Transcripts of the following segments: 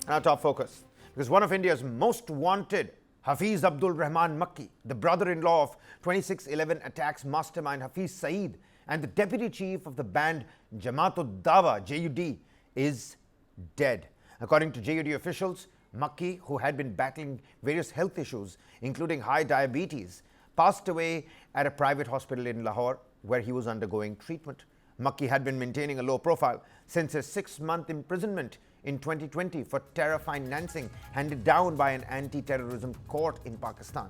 Our top focus, because one of India's most wanted, Hafiz Abdul Rahman Makki, the brother-in-law of 26/11 attacks mastermind Hafiz Saeed and the deputy chief of the banned Jamaat-ud-Dawa (JUD), is dead. According to JUD officials, Makki, who had been battling various health issues, including high diabetes, passed away at a private hospital in Lahore, where he was undergoing treatment. Makki had been maintaining a low profile since his 6-month imprisonment in 2020 for terror financing handed down by an anti-terrorism court in Pakistan.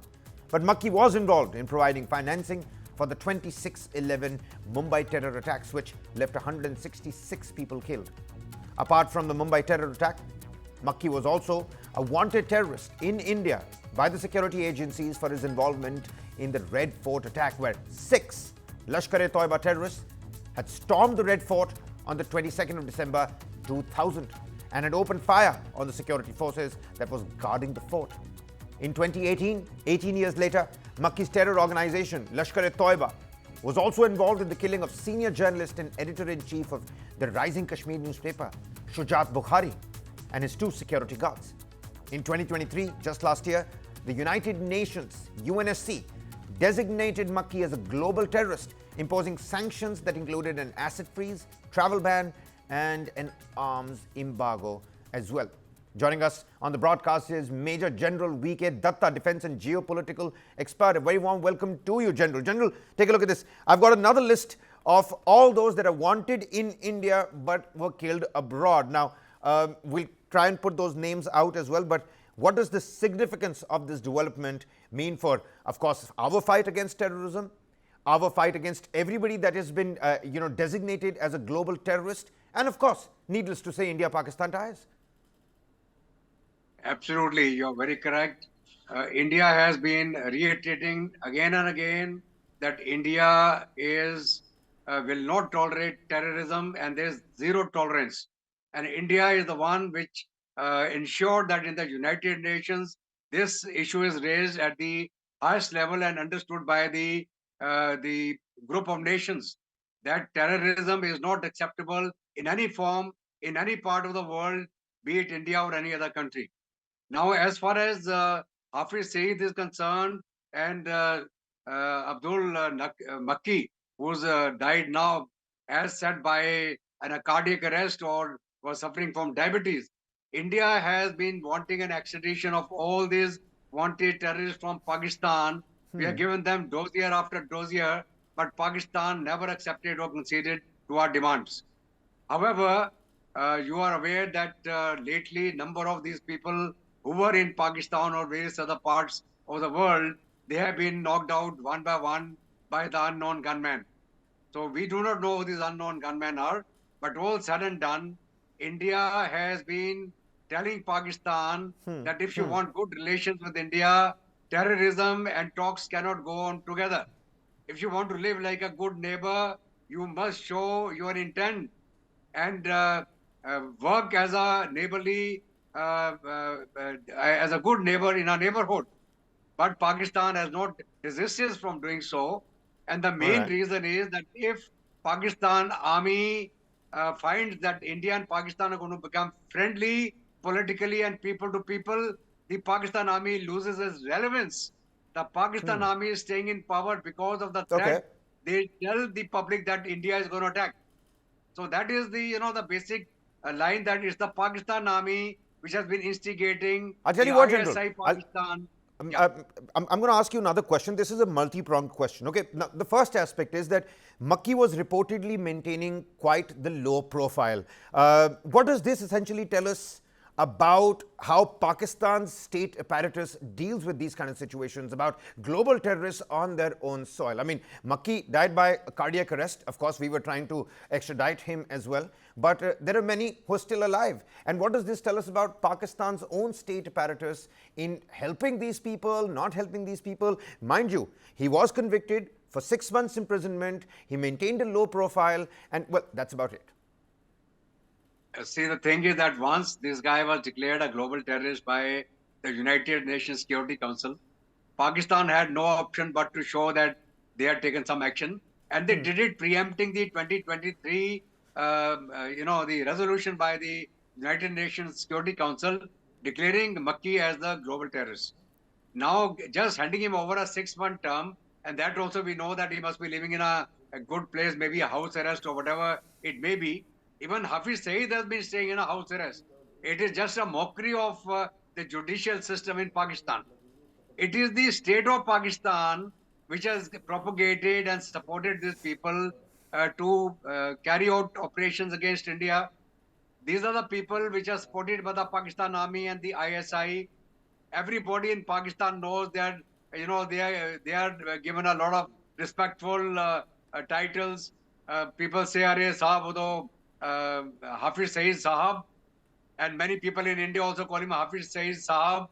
But Makki was involved in providing financing for the 26/11 Mumbai terror attacks, which left 166 people killed. Apart from the Mumbai terror attack, Makki was also a wanted terrorist in India by the security agencies for his involvement in the Red Fort attack, where 6 Lashkar-e-Taiba terrorists had stormed the Red Fort on the 22nd of December 2000 and had opened fire on the security forces that was guarding the fort. In 2018, 18 years later, Makki's terror organization, Lashkar-e-Taiba, was also involved in the killing of senior journalist and editor-in-chief of the Rising Kashmir newspaper, Shujat Bukhari, and his 2 security guards. In 2023, just last year, the United Nations, UNSC, designated Makki as a global terrorist, imposing sanctions that included an asset freeze, travel ban, and an arms embargo as well. Joining us on the broadcast is Major General V.K. Datta, defense and geopolitical expert. A very warm welcome to you, General. General, take a look at this. I've got another list of all those that are wanted in India but were killed abroad. Now, we'll try and put those names out as well, but what does the significance of this development mean for, of course, our fight against terrorism, our fight against everybody that has been designated as a global terrorist, and of course, needless to say, India-Pakistan ties? Absolutely, you're very correct. India has been reiterating again and again that India will not tolerate terrorism, and there's zero tolerance. And India is the one which ensured that in the United Nations, this issue is raised at the highest level and understood by the group of nations, that terrorism is not acceptable in any form, in any part of the world, be it India or any other country. Now, as far as Hafiz Saeed is concerned, and Abdul Makki, who's died now, as said by a cardiac arrest or was suffering from diabetes, India has been wanting an extradition of all these wanted terrorists from Pakistan. We have given them dossier after dossier, but Pakistan never accepted or conceded to our demands. However, you are aware that lately number of these people who were in Pakistan or various other parts of the world, they have been knocked out one by one by the unknown gunmen. So we do not know who these unknown gunmen are, but all said and done, India has been telling Pakistan that if you want good relations with India, terrorism and talks cannot go on together. If you want to live like a good neighbor, you must show your intent and work as a neighborly, as a good neighbor in our neighborhood. But Pakistan has not resisted from doing so. And the main reason is that if Pakistan army finds that India and Pakistan are going to become friendly politically and people to people, the Pakistan army loses its relevance. The Pakistan army is staying in power because of the threat. They tell the public that India is going to attack. So that is the basic line, that is the Pakistan army which has been instigating. I'll tell the you what, ISI General. Pakistan. I'm going to ask you another question. This is a multi-pronged question. Okay, now the first aspect is that Makki was reportedly maintaining quite the low profile. What does this essentially tell us about how Pakistan's state apparatus deals with these kind of situations, about global terrorists on their own soil? I mean, Makki died by a cardiac arrest. Of course, we were trying to extradite him as well. But there are many who are still alive. And what does this tell us about Pakistan's own state apparatus in helping these people, not helping these people? Mind you, he was convicted for 6 months imprisonment. He maintained a low profile. And, well, that's about it. See, the thing is that once this guy was declared a global terrorist by the United Nations Security Council, Pakistan had no option but to show that they had taken some action. And they did it preempting the 2023, the resolution by the United Nations Security Council declaring Makki as the global terrorist. Now, just handing him over a 6-month term, and that also we know that he must be living in a good place, maybe a house arrest or whatever it may be. Even Hafiz Saeed has been staying in a house arrest. It is just a mockery of the judicial system in Pakistan. It is the state of Pakistan which has propagated and supported these people to carry out operations against India. These are the people which are supported by the Pakistan Army and the ISI. Everybody in Pakistan knows that they are given a lot of respectful titles. People say, "Arey Sahab, wo Hafiz Saeed Sahab," and many people in India also call him Hafiz Saeed Sahab.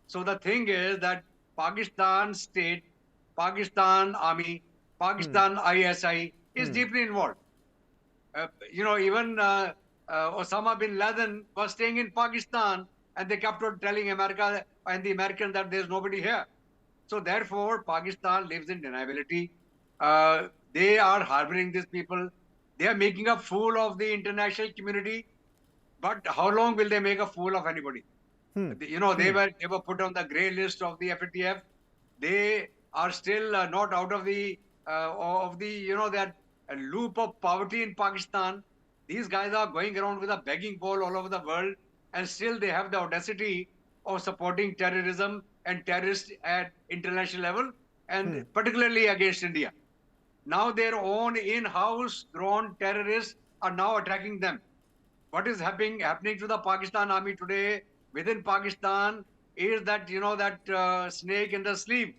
So the thing is that Pakistan state, Pakistan Army, Pakistan ISI is deeply involved. Even Osama bin Laden was staying in Pakistan, and they kept on telling America and the Americans that there's nobody here. So therefore, Pakistan lives in deniability. They are harboring these people. They are making a fool of the international community. But how long will they make a fool of anybody? They were put on the grey list of the FATF. They are still not out of the that loop of poverty in Pakistan. These guys are going around with a begging bowl all over the world, and still they have the audacity of supporting terrorism and terrorists at international level, and particularly against India. Now their own in-house grown terrorists are now attacking them. What is happening to the Pakistan Army today within Pakistan is that, snake in the sleeve.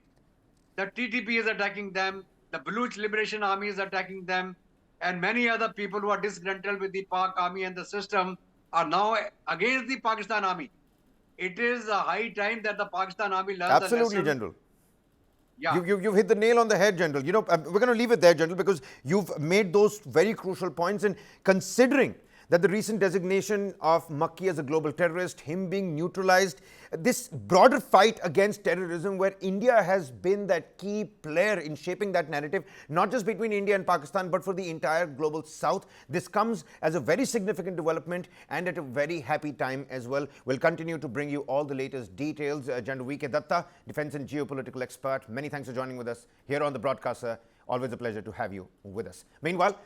The TTP is attacking them, the Baluch Liberation Army is attacking them, and many other people who are disgruntled with the Pak Army and the system are now against the Pakistan Army. It is a high time that the Pakistan Army learns the lesson. Absolutely, General. Yeah. You've hit the nail on the head, General. We're going to leave it there, General, because you've made those very crucial points. And considering that the recent designation of Makki as a global terrorist, him being neutralized, this broader fight against terrorism where India has been that key player in shaping that narrative, not just between India and Pakistan, but for the entire global south. This comes as a very significant development and at a very happy time as well. We'll continue to bring you all the latest details. General V.K. Datta, defense and geopolitical expert, many thanks for joining with us here on The Broadcaster. Always a pleasure to have you with us. Meanwhile,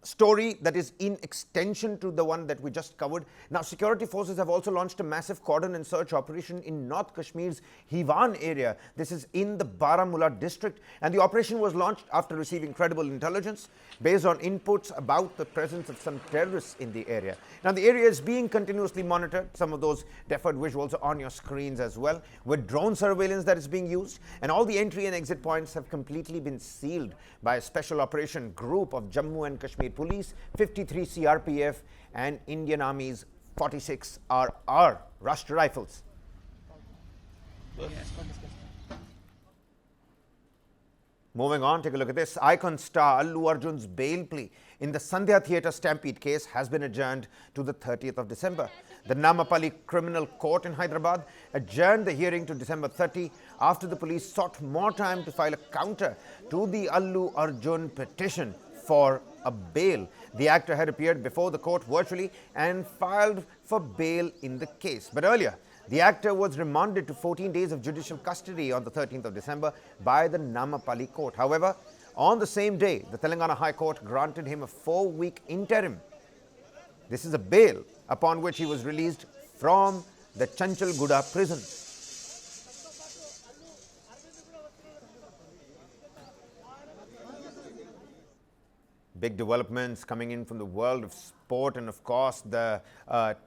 story that is in extension to the one that we just covered. Now, security forces have also launched a massive cordon and search operation in North Kashmir's Hivan area. This is in the Baramulla district, and the operation was launched after receiving credible intelligence based on inputs about the presence of some terrorists in the area. Now, the area is being continuously monitored. Some of those deferred visuals are on your screens as well, with drone surveillance that is being used, and all the entry and exit points have completely been sealed by a special operation group of Jammu and Kashmir Police, 53 CRPF, and Indian Army's 46 RR Rashtra Rifles. Moving on, take a look at this. Icon star ALU Arjuns bail plea in the Sandhya Theatre Stampede case has been adjourned to the 30th of December. The Namapalli Criminal Court in Hyderabad adjourned the hearing to December 30 after the police sought more time to file a counter to the ALU Arjun petition for a bail. The actor had appeared before the court virtually and filed for bail in the case. But earlier, the actor was remanded to 14 days of judicial custody on the 13th of December by the Namapalli court. However, on the same day, the Telangana High Court granted him a 4-week interim. This is a bail upon which he was released from the Chanchalguda prison. Big developments coming in from the world of sport, and of course the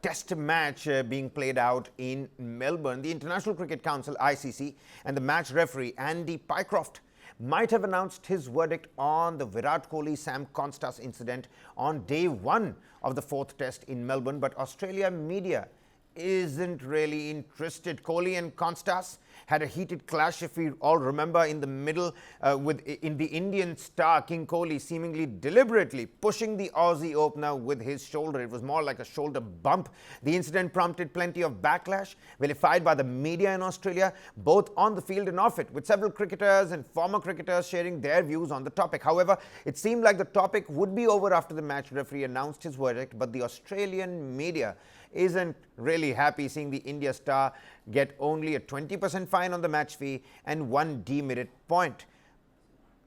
test match being played out in Melbourne. The International Cricket Council ICC and the match referee Andy Pycroft might have announced his verdict on the Virat Kohli Sam Constas incident on day 1 of the 4th test in Melbourne, but Australia media isn't really interested. Kohli and Constas had a heated clash, if we all remember, in the middle in the Indian star King Kohli seemingly deliberately pushing the Aussie opener with his shoulder. It was more like a shoulder bump. The incident prompted plenty of backlash, vilified by the media in Australia, both on the field and off it, with several cricketers and former cricketers sharing their views on the topic. However, it seemed like the topic would be over after the match referee announced his verdict, but the Australian media isn't really happy seeing the India star get only a 20% fine on the match fee and 1 demerit point.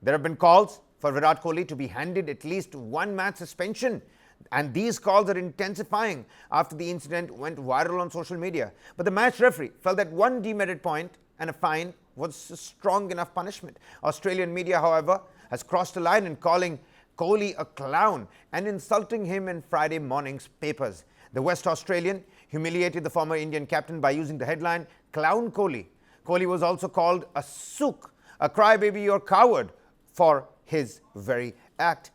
There have been calls for Virat Kohli to be handed at least 1 match suspension, and these calls are intensifying after the incident went viral on social media. But the match referee felt that 1 demerit point and a fine was a strong enough punishment. Australian media, however, has crossed a line in calling Kohli a clown and insulting him in Friday morning's papers. The West Australian humiliated the former Indian captain by using the headline, "Clown Kohli." Kohli was also called a sook, a crybaby or coward, for his very act.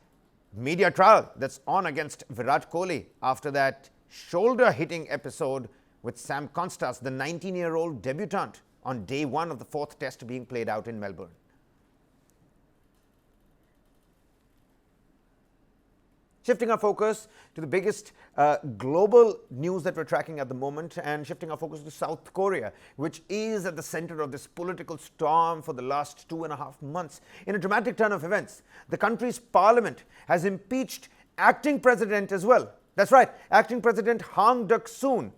Media trial that's on against Virat Kohli after that shoulder-hitting episode with Sam Constas, the 19-year-old debutant, on day 1 of the 4th test being played out in Melbourne. Shifting our focus to the biggest global news that we're tracking at the moment, and shifting our focus to South Korea, which is at the center of this political storm for the last 2.5 months. In a dramatic turn of events, the country's parliament has impeached acting president as well. That's right, acting president Han Duck-soon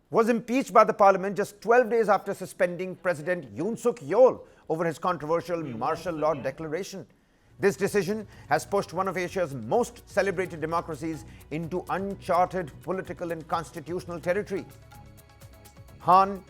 was impeached by the parliament just 12 days after suspending President Yoon Suk-yeol over his controversial martial law declaration. This decision has pushed one of Asia's most celebrated democracies into uncharted political and constitutional territory. Han,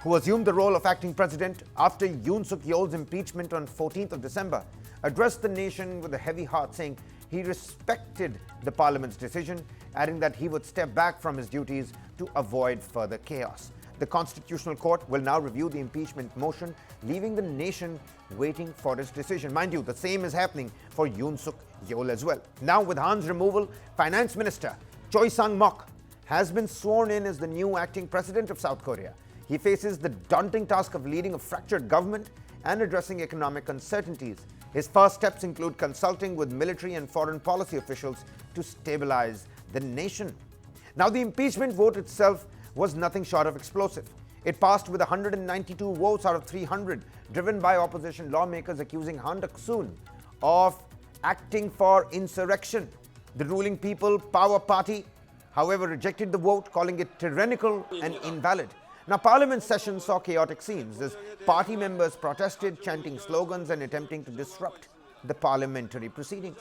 who assumed the role of acting president after Yoon Suk-yeol's impeachment on 14th of December, addressed the nation with a heavy heart, saying he respected the parliament's decision, adding that he would step back from his duties to avoid further chaos. The Constitutional Court will now review the impeachment motion, leaving the nation waiting for its decision. Mind you, the same is happening for Yoon Suk-yeol as well. Now, with Han's removal, Finance Minister Choi Sang-mok has been sworn in as the new acting president of South Korea. He faces the daunting task of leading a fractured government and addressing economic uncertainties. His first steps include consulting with military and foreign policy officials to stabilize the nation. Now, the impeachment vote itself was nothing short of explosive. It passed with 192 votes out of 300, driven by opposition lawmakers accusing Han Duck-soon of acting for insurrection. The ruling People Power Party, however, rejected the vote, calling it tyrannical and invalid. Now, Parliament session saw chaotic scenes as party members protested, chanting slogans and attempting to disrupt the parliamentary proceedings.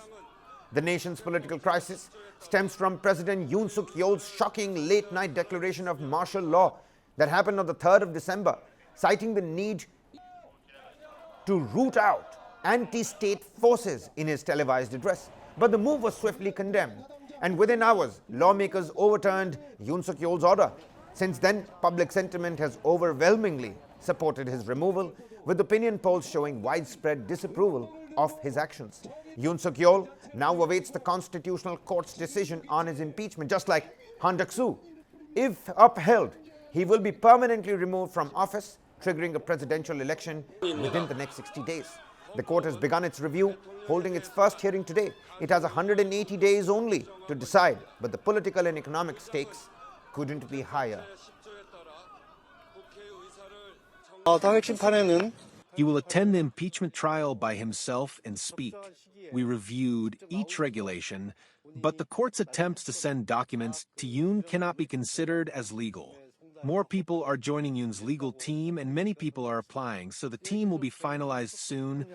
The nation's political crisis stems from President Yoon Suk-yeol's shocking late-night declaration of martial law that happened on the 3rd of December, citing the need to root out anti-state forces in his televised address. But the move was swiftly condemned, and within hours, lawmakers overturned Yoon Suk-yeol's order. Since then, public sentiment has overwhelmingly supported his removal, with opinion polls showing widespread disapproval of his actions. Yoon Suk-yeol now awaits the Constitutional Court's decision on his impeachment, just like Han Duck-soo. If upheld, he will be permanently removed from office, triggering a presidential election within the next 60 days. The court has begun its review, holding its first hearing today. It has 180 days only to decide, but the political and economic stakes couldn't be higher. He will attend the impeachment trial by himself and speak. We reviewed each regulation, but the court's attempts to send documents to Yoon cannot be considered as legal. More people are joining Yoon's legal team, and many people are applying, so the team will be finalized soon.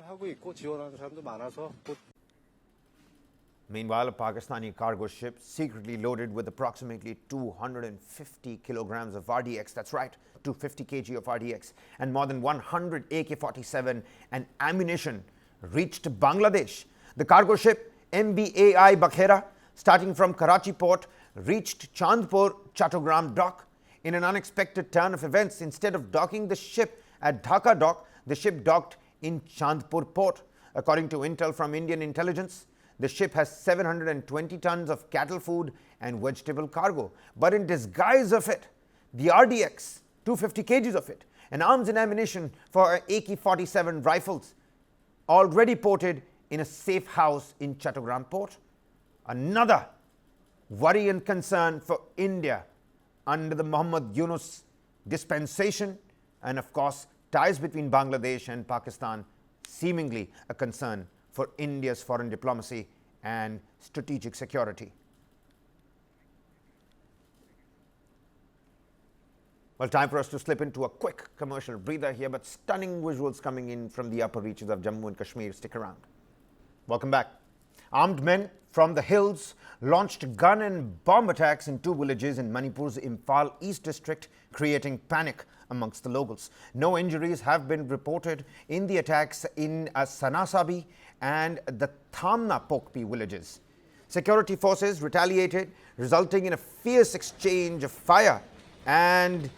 Meanwhile, a Pakistani cargo ship secretly loaded with approximately 250 kilograms of RDX, that's right, 250 kg of RDX, and more than 100 AK-47 and ammunition reached Bangladesh. The cargo ship MBAI Bakhera, starting from Karachi port, reached Chandpur Chattogram dock. In an unexpected turn of events, instead of docking the ship at Dhaka dock, the ship docked in Chandpur port. According to intel from Indian intelligence, The ship has 720 tons of cattle food and vegetable cargo. But in disguise of it, the RDX, 250 kgs of it, and arms and ammunition for AK-47 rifles, already ported in a safe house in Chattogram port. Another worry and concern for India under the Muhammad Yunus dispensation, and of course ties between Bangladesh and Pakistan, seemingly a concern for India's foreign diplomacy and strategic security. Well, time for us to slip into a quick commercial breather here, but stunning visuals coming in from the upper reaches of Jammu and Kashmir. Stick around. Welcome back. Armed men from the hills launched gun and bomb attacks in two villages in Manipur's Imphal East district, creating panic amongst the locals. No injuries have been reported in the attacks in Sanasabi and the Thamna Pokpi villages. Security forces retaliated, resulting in a fierce exchange of fire and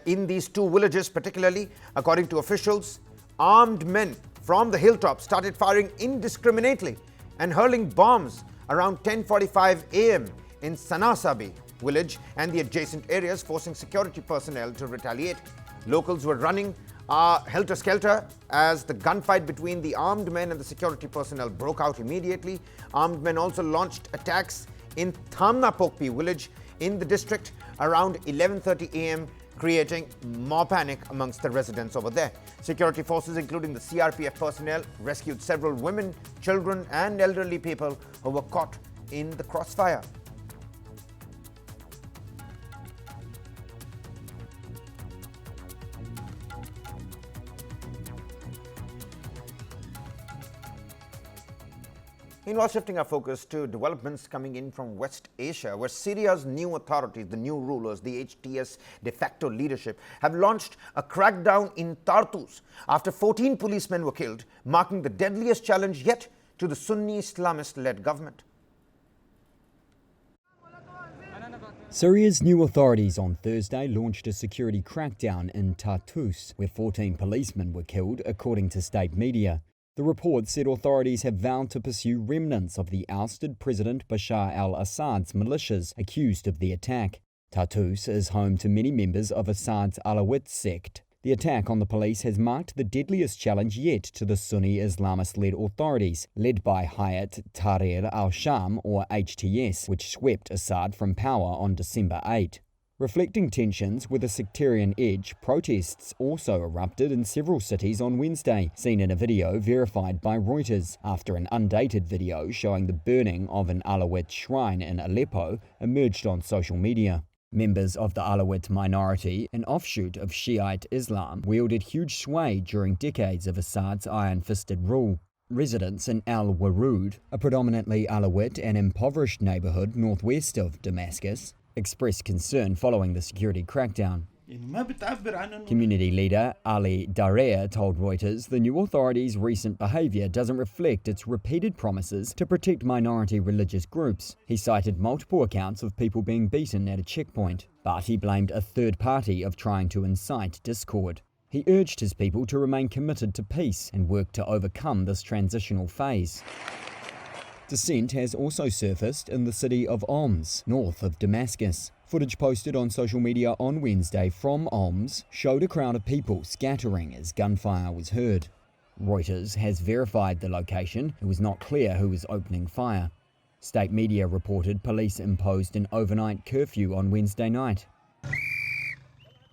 in these two villages particularly. According to officials, armed men from the hilltops started firing indiscriminately and hurling bombs around 10:45 a.m. in Sanasabi village and the adjacent areas, forcing security personnel to retaliate. Locals were running helter-skelter as the gunfight between the armed men and the security personnel broke out immediately. Armed men also launched attacks in Thamna Pokpi village in the district around 11:30 a.m., creating more panic amongst the residents over there. Security forces, including the CRPF personnel, rescued several women, children and elderly people who were caught in the crossfire. Meanwhile, shifting our focus to developments coming in from West Asia, where Syria's new authorities, the new rulers, the HTS de facto leadership, have launched a crackdown in Tartus after 14 policemen were killed, marking the deadliest challenge yet to the Sunni Islamist-led government. Syria's new authorities on Thursday launched a security crackdown in Tartus, where 14 policemen were killed, according to state media. The report said authorities have vowed to pursue remnants of the ousted President Bashar al-Assad's militias accused of the attack. Tartus is home to many members of Assad's Alawite sect. The attack on the police has marked the deadliest challenge yet to the Sunni Islamist-led authorities, led by Hayat Tahrir al-Sham, or HTS, which swept Assad from power on December 8. Reflecting tensions with a sectarian edge, protests also erupted in several cities on Wednesday, seen in a video verified by Reuters, after an undated video showing the burning of an Alawite shrine in Aleppo emerged on social media. Members of the Alawite minority, an offshoot of Shiite Islam, wielded huge sway during decades of Assad's iron-fisted rule. Residents in Al-Warud, a predominantly Alawite and impoverished neighborhood northwest of Damascus, expressed concern following the security crackdown. Community leader Ali Darer told Reuters the new authorities' recent behavior doesn't reflect its repeated promises to protect minority religious groups. He cited multiple accounts of people being beaten at a checkpoint, but he blamed a third party of trying to incite discord. He urged his people to remain committed to peace and work to overcome this transitional phase. Dissent has also surfaced in the city of Homs, north of Damascus. Footage posted on social media on Wednesday from Homs showed a crowd of people scattering as gunfire was heard. Reuters has verified the location. It was not clear who was opening fire. State media reported police imposed an overnight curfew on Wednesday night.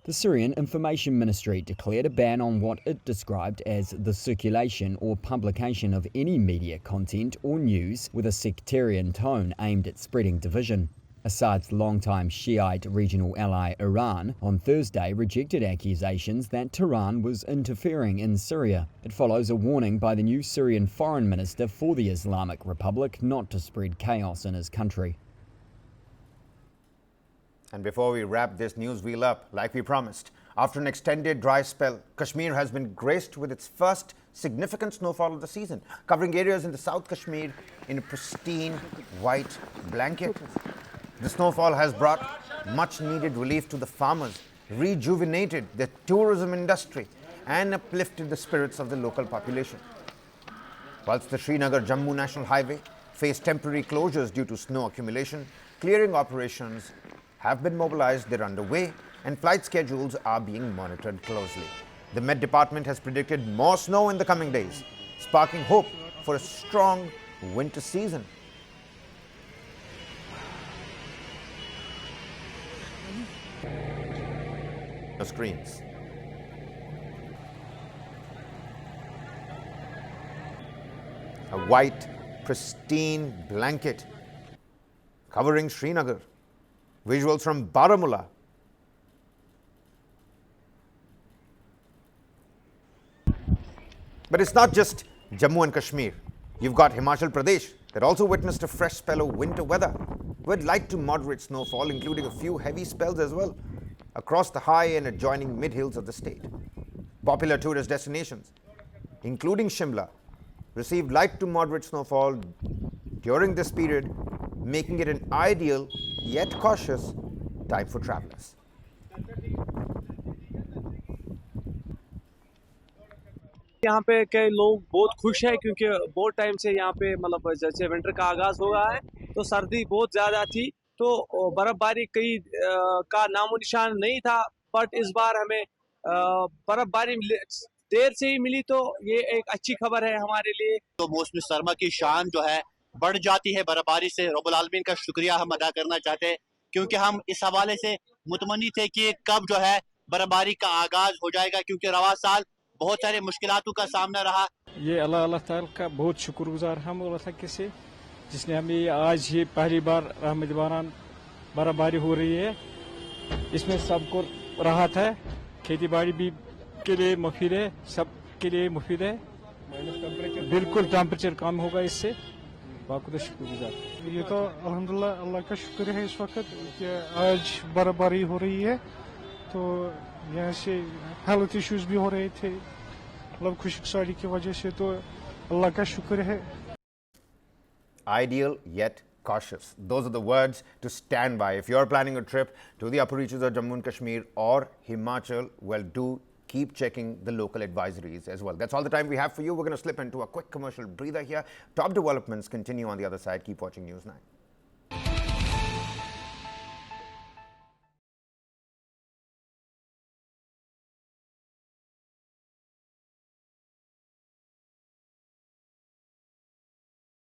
The Syrian Information Ministry declared a ban on what it described as the circulation or publication of any media content or news with a sectarian tone aimed at spreading division. Assad's longtime Shiite regional ally Iran on Thursday rejected accusations that Tehran was interfering in Syria. It follows a warning by the new Syrian foreign minister for the Islamic Republic not to spread chaos in his country. And before we wrap this news wheel up, like we promised, after an extended dry spell, Kashmir has been graced with its first significant snowfall of the season, covering areas in the South Kashmir in a pristine white blanket. The snowfall has brought much needed relief to the farmers, rejuvenated the tourism industry, and uplifted the spirits of the local population. Whilst the Srinagar-Jammu National Highway face temporary closures due to snow accumulation. Clearing operations have been mobilized, they're underway, and flight schedules are being monitored closely. The Met Department has predicted more snow in the coming days, sparking hope for a strong winter season. Screens. A white, pristine blanket covering Srinagar. Visuals from Baramulla. But it's not just Jammu and Kashmir. You've got Himachal Pradesh that also witnessed a fresh spell of winter weather with light to moderate snowfall, including a few heavy spells as well, across the high and adjoining mid-hills of the state. Popular tourist destinations, including Shimla, received light to moderate snowfall during this period, making it an ideal yet cautious time for travelers. यहाँ पे कई लोग बहुत खुश हैं क्योंकि बहुत time से यहाँ पे मतलब जैसे विंटर का आगाज हो रहा है तो सर्दी बहुत ज्यादा थी तो बर्फबारी कई का नामो निशान नहीं था, बट इस बार हमें बर्फबारी देर से ही मिली तो ये एक अच्छी खबर है हमारे लिए। तो मौसमी सरमा की शान जो है बढ़ जाती है बर्फबारी से। रब्बुल आलमीन का शुक्रिया हम अदा करना चाहते हैं क्योंकि हम इस हवाले से मुतमन्नी थे कि कब जो है बर्फबारी का आगाज हो जाएगा, क्योंकि रवा साल बहुत सारे मुश्किलातों का सामना रहा। ये अल्लाह ताला का बहुत शुक्रगुजार हम अल्लाह ताला से जिसने हमें आज ये पहली बार रहमत बारान बर्फबारी हो रही है। इसमें सबको राहत है, खेती बाड़ी भी के लिए मुफीद है, सब के लिए मुफीद है। बिल्कुल टेम्परेचर कम होगा इससे। बहुत शुक्रगुजार। ये तो अल्हम्दुलिल्लाह अल्लाह का शुक्र है इस वक्त कि आज बर्फबारी हो रही है, तो यहाँ से हेल्थ इश्यूज भी हो रहे थे मतलब खुशकसारी की वजह से, तो अल्लाह का शुक्र है। Ideal yet cautious. Those are the words to stand by. If you're planning a trip to the upper reaches of Jammu and Kashmir or Himachal, well, do keep checking the local advisories as well. That's all the time we have for you. We're going to slip into a quick commercial breather here. Top developments continue on the other side. Keep watching News9.